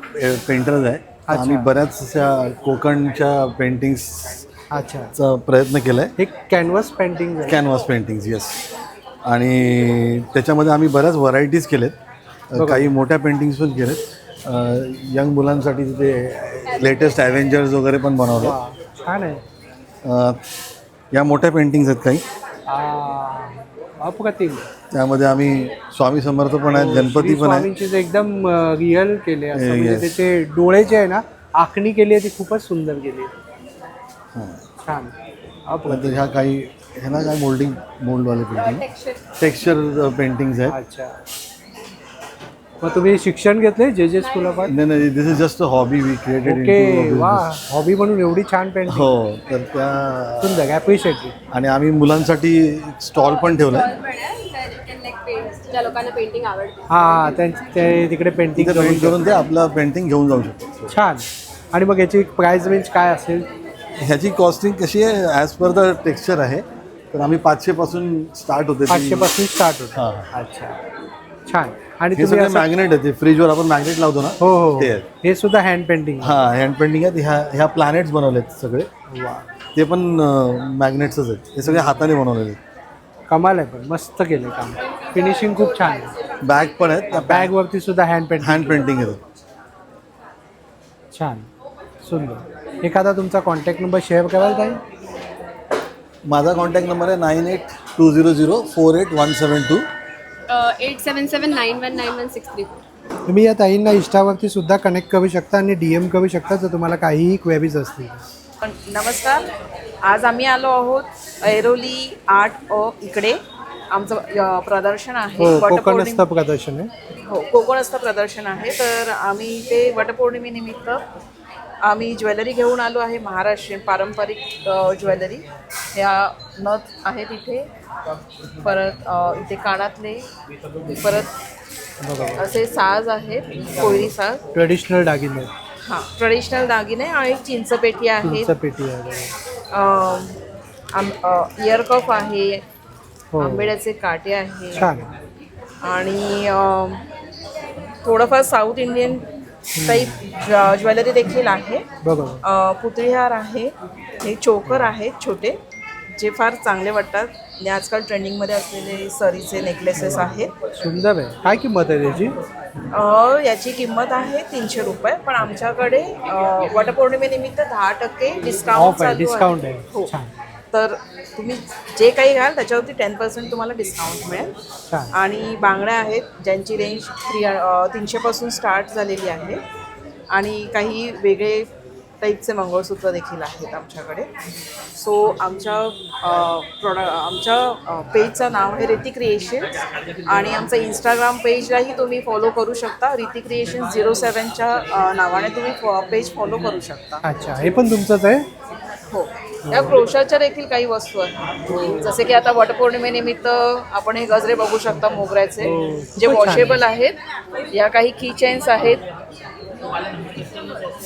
पेंटरच आहे. आम्ही बऱ्याचशा कोकणच्या पेंटिंग्सचा प्रयत्न केला आहे. एक canvas painting. Canvas paintings, yes. आणि त्याच्यामध्ये आम्ही बऱ्याच व्हरायटीज केलेत. काही मोठ्या पेंटिंग्स पण केलेत. यंग मुलांसाठी तिथे लेटेस्ट ॲव्हेंजर्स वगैरे पण बनवले. छान आहे. या मोठ्या पेंटिंग्स आहेत काही. अप्रतिम. त्यामध्ये आम्ही स्वामी समर्थ पण आहेत, गणपती पण आहेत. स्वामींचे एकदम रिअल केले असं म्हणजे त्याचे डोळे जे आहे ना आखणी केली आहे ती खूपच सुंदर केली आहे. छान. नंतर ह्या काही हे ना काय मोल्डवाले पेंटिंग टेक्स्चर पेंटिंग्स आहेत. अच्छा. मग तुम्ही शिक्षण घेतले जे स्कूल ऑफ आर्ट? नाही, this is just a hobby we created. Okay. वा, हॉबी म्हणून एवढी छान पेंटिंग. हो, तर त्या सुंदर ॲप्रिशिएट. आणि आम्ही मुलांसाठी स्टॉल पण ठेवला. ज्या लोकांना पेंटिंग आवडते हां, ते तिकडे पेंटिंग पेंट करून ते आपलं पेंटिंग घेऊन जाऊ शकतो. छान. आणि मग याची प्राइस रेंज काय असेल? ह्याची कॉस्टिंग कशी आहे ॲज पर द टेक्स्चर आहे. तर आम्ही 500 पासून स्टार्ट होते. 500 पासून स्टार्ट होते. हां. अच्छा. छान. आणि हे सगळे मॅग्नेट आहे. ते फ्रीजवर आपण मॅग्नेट लावतो ना. हो. ते आहेत. हे सुद्धा हँड पेंटिंग. हां, हँड पेंटिंग आहेत. ह्या प्लॅनेट्स बनवलेत सगळे. वा, ते पण मॅग्नेट्सच आहेत. हे सगळे हाताने बनवलेले आहेत. कमाल आहे. पण मस्त केलं काम. फिनिशिंग खूप छान आहे. बॅग पण आहेत. त्या बॅगवरती सुद्धा हँड पेंटिंग आहेत. छान, सुंदर. एखादा तुमचा कॉन्टॅक्ट नंबर शेअर कराल ताई? माझा कॉन्टॅक्ट नंबर आहे 9820048172. 8779191634. तुम्ही या ताईंना इंस्टावरती सुद्धा कनेक्ट करू शकता आणि DM करू शकता जर तुम्हाला काहीही क्वेरीज असतील. नमस्कार. आज आम्ही आलो आहोत ऐरोली आर्ट इकडे. आमचं प्रदर्शन आहे. कोकणस्थ प्रदर्शन आहे. हो, कोकणस्थ प्रदर्शन आहे. तर आम्ही ते वटपौर्णिमेनिमित्त आम्ही ज्वेलरी घेऊन आलो आहे. महाराष्ट्रीयन पारंपरिक ज्वेलरी. ह्या नथ आहेत इथे. परत इथे कानातले. परत असे साज आहेत, कोयरी साज. ट्रेडिशनल दागिने. हां, ट्रेडिशनल दागिने आणि चिंचपेटी आहे. चिंचपेटी आहे. इयर कफ आहे. आंबेड्याचे काटे आहे. छान. आणि थोडंफार साऊथ इंडियन टाईप ज्वेलरी देखील आहे. पुतळीहार आहे. हे चोकर आहेत छोटे, जे फार चांगले वाटतात. आणि आजकाल ट्रेंडिंगमध्ये असलेले सरीचे नेकलेसेस आहेत. सुंदर आहे. काय किंमत आहे त्याची? याची किंमत आहे 300 रुपये. पण आमच्याकडे वटपौर्णिमेनिमित्त 10% डिस्काउंट आहे. हो. तर तुम्ही जे काही घ्याल त्याच्यावरती 10% तुम्हाला डिस्काउंट मिळेल. आणि बांगड्या आहेत ज्यांची रेंज 300 स्टार्ट झालेली आहे. आणि काही वेगळे टाईपचे मंगळसूत्र देखील आहेत आमच्याकडे. सो आमच्या पेजचं नाव आहे रिती क्रिएशन्स. आणि आमचं इंस्टाग्राम पेजलाही तुम्ही फॉलो करू शकता. रिती क्रिएशन 07च्या नावाने तुम्ही पेज फॉलो करू शकता. अच्छा, हे पण तुमचंच आहे? हो. या क्रोशाच्या देखील काही वस्तू आहेत. जसे की आता वटपौर्णिमेनिमित्त आपण हे गजरे बघू शकता मोगऱ्याचे, जे वॉशेबल आहेत. या काही की चेन्स आहेत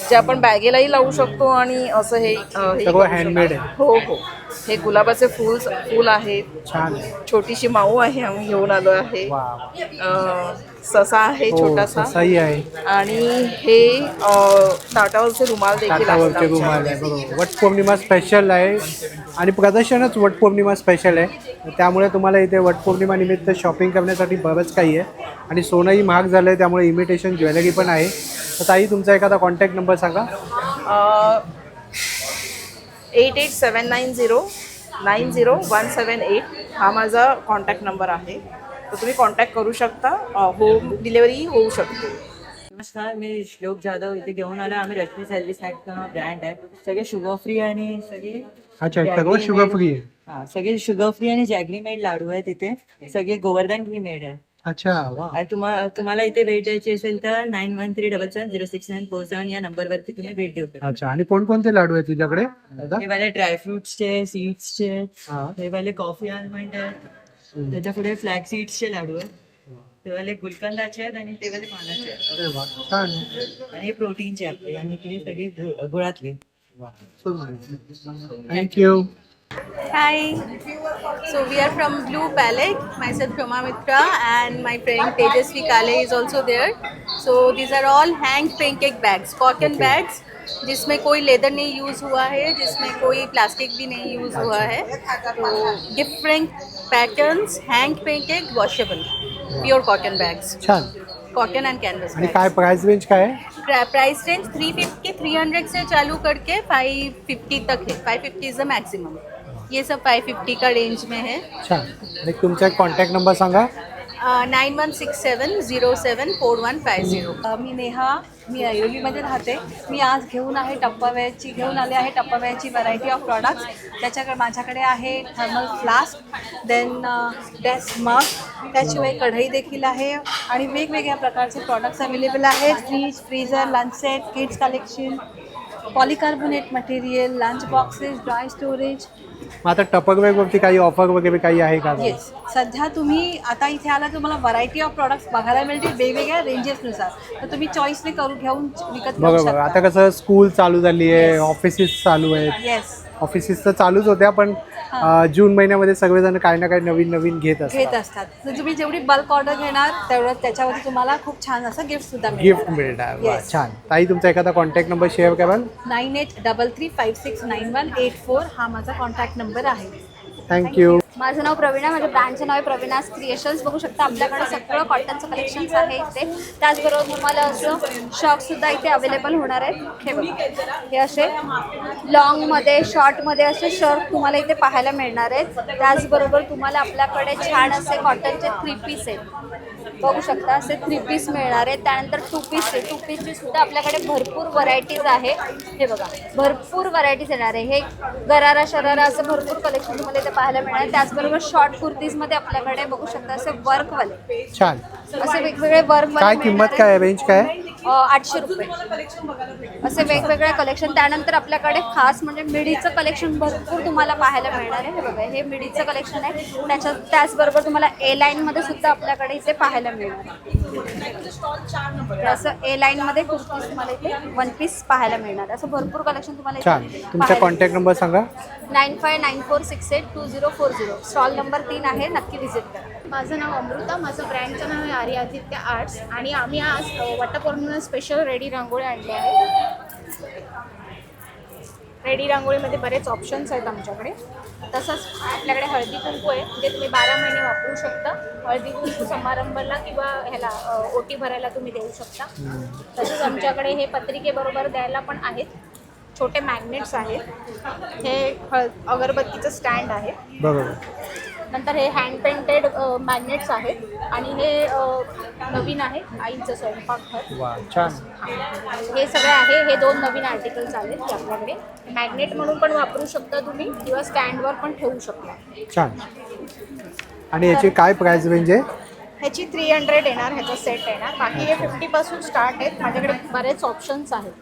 जे आपण बॅगेलाही लावू शकतो. आणि असं हे हँडमेड आहे. हो. हे गुलाबाचे फूल आहेत. छान. छोटीशी माऊ आहे, आम्ही घेऊन आलो आहे. ससा आहे छोटासा. आहे. आणि हे ताटावरचे रुमाल देखील आहेत. वटपौर्णिमा स्पेशल आहे आणि प्रदर्शनच वटपौर्णिमा स्पेशल आहे. त्यामुळे तुम्हाला इथे वटपौर्णिमा निमित्त शॉपिंग करण्यासाठी बरंच काही आहे. आणि सोनंही महाग झालं आहे, त्यामुळे इमिटेशन ज्वेलरी पण आहे. तर ताई, तुमचा एखादा कॉन्टॅक्ट नंबर सांगा. 8879090178 हा माझा कॉन्टॅक्ट नंबर आहे. तर तुम्ही कॉन्टॅक्ट करू शकता. होम डिलेवरी होऊ शकते. नमस्कार, मी श्लोक जाधव इथे घेऊन आलो. आम्ही रश्मी सर्व्हिस ब्रँड आहे. सगळे शुगर फ्री आणि सगळे शुगर फ्री आहे. हां, सगळे शुगर फ्री आणि जॅगरी मेड लाडू आहेत इथे. सगळे गोवर्धन घी मेड आहे. अच्छा. आणि तुम्हाला इथे भेट द्यायची असेल तर 9137706947 या नंबरवरती तुम्ही भेट देऊ शकता. अच्छा. आणि कोणकोणते लाडू आहेत तुझ्याकडे? हे वाले ड्रायफ्रुट्सचे, सीड्सचे, हे वाले कॉफी आल्मंड आहेत. त्याच्या पुढे फ्लॅग सीड्सचे लाडू आहेत. ते वाले गुलकंदाचे आहेत आणि ते वाले पानाचे आहेत. आणि हे प्रोटीनचे आपले. आणि इकडे सगळे गुळातले. Thank you. Hi, so we are from Blue Palette. Myself Shoma Mitra and my friend Tejasvi Kale is also there. So these are all hand painted bags, cotton bags, जिसमें कोई लेदर नहीं यूज़ हुआ है, जिसमें कोई प्लास्टिक भी नहीं use हुआ है. तो different patterns, hand painted, washable, pure cotton bags. छान. Cotton and canvas. आणि काय प्राइस रेंज काय आहे? प्राइस रेंज 350 300 से चालू करके 550 तक है। 550 इज द मैक्सिमम। ये सब 550 का रेंज में है। छान। आणि तुमचा कॉन्टॅक्ट नंबर सांगा। 9167074150। मी नेहा, मी ऐरोलीमध्ये राहते। मी आज घेऊन आले आहे टप्पावेअरची व्हरायटी ऑफ प्रॉडक्ट्स। त्याच्याकडे माझ्याकडे आहे थर्मल फ्लास्क, देन डेस्क मग, त्याशिवाय कढई देखील आहे आणि वेगवेगळ्या प्रकारचे प्रॉडक्ट्स अवेलेबल आहेत। Fridge, freezer, lunch set, kids collection, polycarbonate material, lunch boxes, dry storage. मग आता टपकवेअरवरती काही ऑफर वगैरे काही आहे का? येस, सध्या तुम्ही आता इथे आला तुम्हाला व्हरायटी ऑफ प्रॉडक्ट्स बघायला मिळतील वेगवेगळ्या रेंजेसनुसार, तर तुम्ही चॉईसने घेऊन विकत घेऊ बरोबर। आता कसं स्कूल चालू झाली आहे, ऑफिसेस चालू आहेत। येस, ऑफिसेस तर चालूच होत्या, पण जून महिन्यामध्ये सगळेजण काही ना काही नवीन नवीन घेत असतात। तर तुम्ही जेवढी बल्क ऑर्डर घेणार तेवढं त्याच्यावरती तुम्हाला खूप छान असं गिफ्ट सुद्धा गिफ्ट मिळणार। वा, छान। ताई तुमचा एखादा कॉन्टॅक्ट नंबर शेअर कराल? 9833569184 हा माझा कॉन्टॅक्ट नंबर आहे। थँक्यू। माझं नाव प्रवीणा, माझ्या ब्रँडचं नाव आहे प्रवीणास क्रिएशन्स। बघू शकता आपल्याकडे सगळं कॉटनचं कलेक्शन्स आहे इथे। त्याचबरोबर तुम्हाला असं शॉर्ट्ससुद्धा इथे अवेलेबल होणार आहेत। हे बघा, हे असे लॉंगमध्ये शॉर्टमध्ये असे शर्ट तुम्हाला इथे पाहायला मिळणार आहेत। त्याचबरोबर तुम्हाला आपल्याकडे छान असे कॉटनचे 3 पीस आहेत, बघू शकता असे 3 पीस मिळणार आहेत। त्यानंतर 2 पीस आहे, 2 पीसची सुद्धा आपल्याकडे भरपूर व्हरायटीज आहे। हे बघा, भरपूर व्हरायटीज येणार आहे। हे गरारा शरारा असं भरपूर कलेक्शन तुम्हाला इथे पाहायला मिळणार आहे। त्याचबरोबर शॉर्ट कुर्तीजमध्ये आपल्याकडे बघू शकता असे वर्कवाले, छान असे वेगवेगळे वर्कवाले। काय किंमत काय आहे, रेंज काय आहे? 800 रुपये असे वेगवेगळे कलेक्शन। त्यानंतर आपल्याकडे खास म्हणजे मिडीचं कलेक्शन भरपूर तुम्हाला पाहायला मिळणार आहे। हे बघा, हे मिडीचं कलेक्शन आहे। त्याचबरोबर तुम्हाला ए लाईनमध्ये सुद्धा आपल्याकडे इथे पाहायला मिळणार आहे। असं ए लाईनमध्ये कुर्तीज तुम्हाला इथे 1 पीस पाहायला मिळणार, असं भरपूर कलेक्शन तुम्हाला छान। तुमचा कॉन्टॅक्ट नंबर सांगा। 9594682040। स्टॉल नंबर 3 आहे, नक्की व्हिजिट करा। माझं नाव अमृता, माझं ब्रँडचं नाव आहे आर्यादित्य आर्ट्स आणि आम्ही आज वटपौर्णिमा स्पेशल रेडी रांगोळी आणली आहे। रेडी रांगोळीमध्ये बरेच ऑप्शन्स आहेत आमच्याकडे। तसंच आपल्याकडे हळदी कुंकू आहे, जे तुम्ही 12 महिने वापरू शकता। हळदी कुंकू समारंभाला किंवा ह्याला ओटी भरायला तुम्ही देऊ शकता। तसंच आमच्याकडे हे पत्रिकेबरोबर द्यायला पण आहेत, छोटे मॅग्नेट्स आहेत। हे अगरबत्तीचं स्टँड आहे। बरोबर। नंतर हे हँड पेंटेड मॅग्नेट्स आहेत आणि हे नवीन आहे आईचं स्वयंपाकघर। वा, छान। हे सगळे आहे, हे 2 नवीन आर्टिकल्स आलेत ते आपल्याकडे। मॅग्नेट म्हणून पण वापरू शकता तुम्ही किंवा स्टँडवर पण ठेवू शकता। छान। आणि याची काय प्राइस रेंज आहे? ह्याची 300 येणार, ह्याचा सेट येणार। बाकी हे 50 पासून स्टार्ट आहेत। माझ्याकडे बरेच ऑप्शन्स आहेत।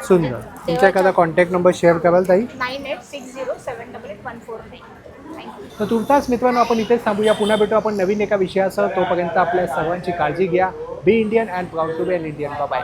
सुंदर। तुमचा एखादा कॉन्टॅक्ट नंबर शेअर कराल ताई? 9860788149। तर तुर्तास मित्रांनो, आपण इथेच थांबूया। पुन्हा भेटू आपण नवीन एका विषयासह। तोपर्यंत आपल्या सर्वांची काळजी घ्या। Be Indian and proud to be an Indian. Bye bye.